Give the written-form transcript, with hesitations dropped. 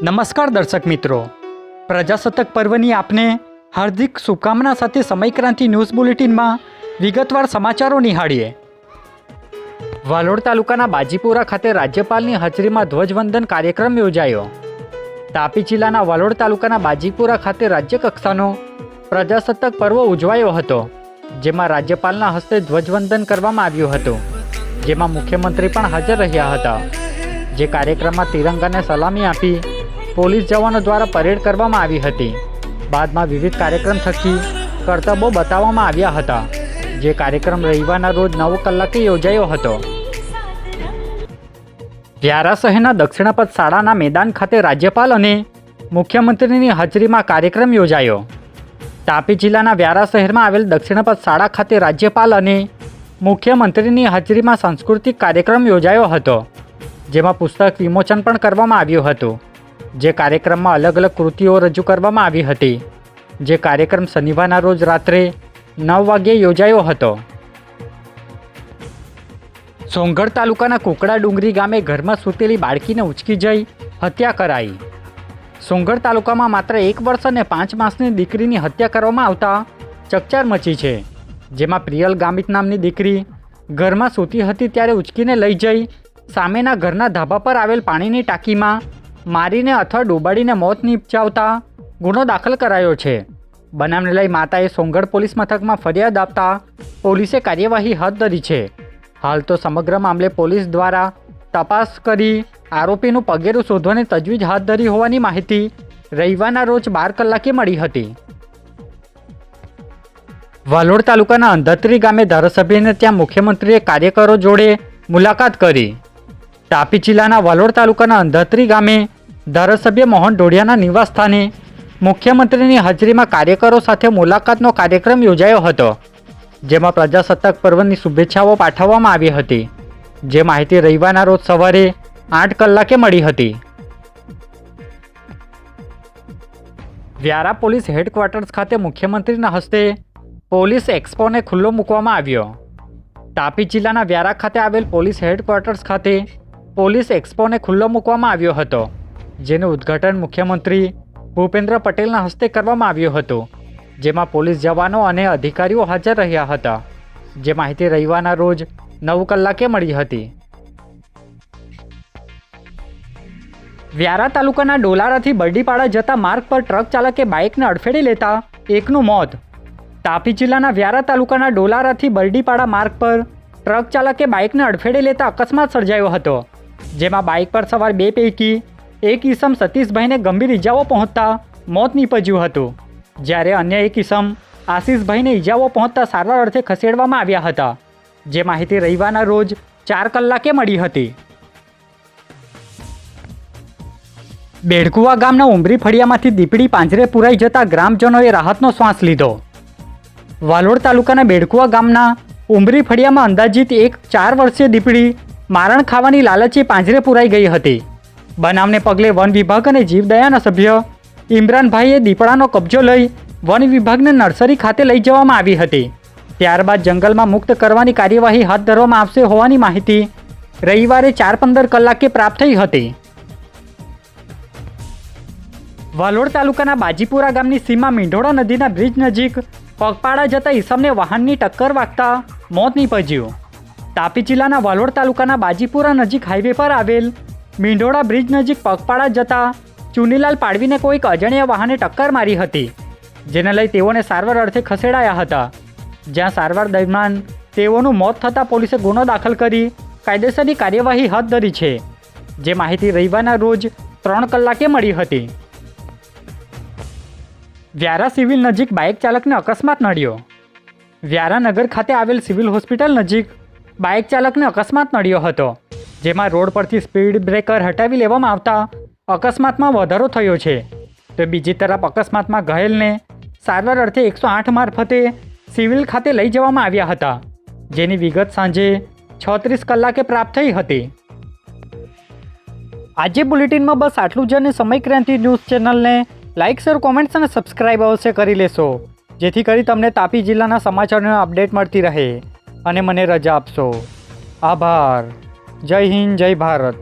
નમસ્કાર દર્શક મિત્રો, પ્રજાસત્તાક પર્વની આપને હાર્દિક શુભકામના સાથે સમયક્રાંતિ ન્યૂઝ બુલેટિનમાં વિગતવાર સમાચારો નિહાળીએ। વાલોડ તાલુકાના બાજીપુરા ખાતે રાજ્યપાલની હાજરીમાં ધ્વજવંદન કાર્યક્રમ યોજાયો। તાપી જિલ્લાના વાલોડ તાલુકાના બાજીપુરા ખાતે રાજ્યકક્ષાનો પ્રજાસત્તાક પર્વ ઉજવાયો હતો, જેમાં રાજ્યપાલના હસ્તે ધ્વજવંદન કરવામાં આવ્યું હતું, જેમાં મુખ્યમંત્રી પણ હાજર રહ્યા હતા। જે કાર્યક્રમમાં તિરંગાને સલામી આપી પોલીસ જવાનો દ્વારા પરેડ કરવામાં આવી હતી। બાદમાં વિવિધ કાર્યક્રમ થકી કરતબો બતાવવામાં આવ્યા હતા। જે કાર્યક્રમ રવિવારના રોજ 9 કલાકે યોજાયો હતો। વ્યારા શહેરના દક્ષિણાપથ શાળાના મેદાન ખાતે રાજ્યપાલ અને મુખ્યમંત્રીની હાજરીમાં કાર્યક્રમ યોજાયો। તાપી જિલ્લાના વ્યારા શહેરમાં આવેલ દક્ષિણાપથ શાળા ખાતે રાજ્યપાલ અને મુખ્યમંત્રીની હાજરીમાં સાંસ્કૃતિક કાર્યક્રમ યોજાયો હતો, જેમાં પુસ્તક વિમોચન પણ કરવામાં આવ્યું હતું। જે કાર્યક્રમમાં અલગ અલગ કૃતિઓ રજૂ કરવામાં આવી હતી। જે કાર્યક્રમ શનિવારના રોજ રાત્રે 9 વાગ્યે યોજાયો હતો। સોનગઢ તાલુકાના કુકડા ડુંગરી ગામે ઘરમાં સૂતેલી બાળકીને ઉંચકી જઈ હત્યા કરાઈ। સોનગઢ તાલુકામાં માત્ર 1 વર્ષ અને 5 માસની દીકરીની હત્યા કરવામાં આવતા ચકચાર મચી છે, જેમાં પ્રિયલ ગામિત નામની દીકરી ઘરમાં સૂતી હતી ત્યારે ઉંચકીને લઈ જઈ સામેના ઘરના ધાબા પર આવેલ પાણીની ટાંકીમાં મારીને અથવા ડૂબાડીને મોત નિપજાવતા ગુનો દાખલ કરાયો છે। બનાવને લઈ માતાએ સોનગઢ પોલીસ મથકમાં ફરિયાદ આપતા પોલીસે કાર્યવાહી હાથ ધરી છે। હાલ તો સમગ્ર મામલે પોલીસ દ્વારા તપાસ કરી આરોપીનું પગેરું શોધવાની તજવીજ હાથ ધરી હોવાની માહિતી રવિવારના રોજ 12 કલાકે મળી હતી। વાલોડ તાલુકાના અંધાત્રી ગામે ધારાસભ્યને ત્યાં મુખ્યમંત્રીએ કાર્યકરો જોડે મુલાકાત કરી। તાપી જિલ્લાના વાલોડ તાલુકાના અંધાત્રી ગામે ધારાસભ્ય મોહન ઢોડિયાના નિવાસ સ્થાને મુખ્યમંત્રીની હાજરીમાં કાર્યકરો સાથે મુલાકાતનો કાર્યક્રમ યોજાયો હતો, જેમાં પ્રજાસત્તાક પર્વની શુભેચ્છાઓ પાઠવવામાં આવી હતી। જે માહિતી રવિવારના રોજ સવારે 8 કલાકે મળી હતી। વ્યારા પોલીસ હેડક્વાર્ટર્સ ખાતે મુખ્યમંત્રીના હસ્તે પોલીસ એક્સપોને ખુલ્લો મૂકવામાં આવ્યો। તાપી જિલ્લાના વ્યારા ખાતે આવેલ પોલીસ હેડક્વાર્ટર્સ ખાતે પોલીસ એક્સપોને ખુલ્લો મૂકવામાં આવ્યો હતો, જેનું ઉદ્ઘાટન મુખ્યમંત્રી ભૂપેન્દ્ર પટેલના હસ્તે કરવામાં આવ્યું હતું, જેમાં પોલીસ જવાનો અને અધિકારીઓ હાજર રહ્યા હતા। જે માહિતી રવિવારના રોજ 9 કલાકે મળી હતી। વ્યારા તાલુકાના ડોલારાથી બરડીપાડા જતા માર્ગ પર ટ્રક ચાલકે બાઇકને અડફેટે લેતા એકનું મોત। તાપી જિલ્લાના વ્યારા તાલુકાના ડોલારાથી બરડીપાડા માર્ગ પર ટ્રક ચાલકે બાઇકને અડફેટે લેતા અકસ્માત સર્જાયો હતો, જેમાં બાઇક પર સવાર 2 પૈકી એક ઈસમ સતીશભાઈને ગંભીર ઈજાઓ પહોંચતા મોત નીપજ્યું હતું, જ્યારે અન્ય એક ઈસમ આશીષભાઈને ઈજાઓ પહોંચતા સારવાર અર્થે ખસેડવામાં આવ્યા હતા। જે માહિતી રવિવારના રોજ 4 કલાકે મળી હતી। બેડકુવા ગામના ઉમરી ફળિયામાંથી દીપડી પાંજરે પુરાઈ જતા ગ્રામજનોએ રાહતનો શ્વાસ લીધો। વાલોડ તાલુકાના બેડકુવા ગામના ઉમરી ફળિયામાં અંદાજિત એક 4 વર્ષીય દીપડી મારણ ખાવાની લાલચે પાંજરે પુરાઈ ગઈ હતી। બનાવને પગલે વન વિભાગ અને જીવદયાના સભ્ય ઇમરાનભાઈએ દીપડાનો કબજો લઈ વન વિભાગને નર્સરી ખાતે લઈ જવામાં આવી હતી। ત્યારબાદ જંગલમાં મુક્ત કરવાની કાર્યવાહી હાથ ધરવામાં આવશે હોવાની માહિતી રવિવારે 4:15 કલાકે પ્રાપ્ત થઈ હતી। વાલોડ તાલુકાના બાજીપુરા ગામની સીમા મીંઢોળા નદીના બ્રિજ નજીક પગપાળા જતા ઈસમને વાહનની ટક્કર વાગતા મોત નીપજ્યું। તાપી જિલ્લાના વાલોડ તાલુકાના બાજીપુરા નજીક હાઈવે પર આવેલ મીંઢોળા બ્રિજ નજીક પગપાળા જતા ચુનીલાલ પાડવીને કોઈક અજાણ્યા વાહને ટક્કર મારી હતી, જેને લઈ તેઓને સારવાર અર્થે ખસેડાયા હતા, જ્યાં સારવાર દરમિયાન તેઓનું મોત થતાં પોલીસે ગુનો દાખલ કરી કાયદેસરની કાર્યવાહી હાથ ધરી છે। જે માહિતી રવિવારના રોજ 3 કલાકે મળી હતી। વ્યારા સિવિલ નજીક બાઇક ચાલકને અકસ્માત નડ્યો। વ્યારા નગર ખાતે આવેલ સિવિલ હોસ્પિટલ નજીક બાઇક ચાલકને અકસ્માત નડ્યો હતો, જેમાં રોડ પરથી સ્પીડ બ્રેકર હટાવી લેવામાં આવતા અકસ્માતમાં વધારો થયો છે। તો બીજી તરફ અકસ્માતમાં ઘાયલને સારવાર અર્થે 108 મારફતે સિવિલ ખાતે લઈ જવામાં આવ્યા હતા, જેની વિગત સાંજે 36 કલાકે પ્રાપ્ત થઈ હતી। આજે બુલેટિનમાં બસ આટલું જ, અને સમયક્રાંતિ ન્યૂઝ ચેનલને લાઇક, શેર, કોમેન્ટ્સ અને સબસ્ક્રાઇબ અવશ્ય કરી લેશો, જેથી કરી તમને તાપી જિલ્લાના સમાચારોની અપડેટ મળતી રહે, અને મને રજા આપશો। આભાર। જય હિન્દ, જય ભારત।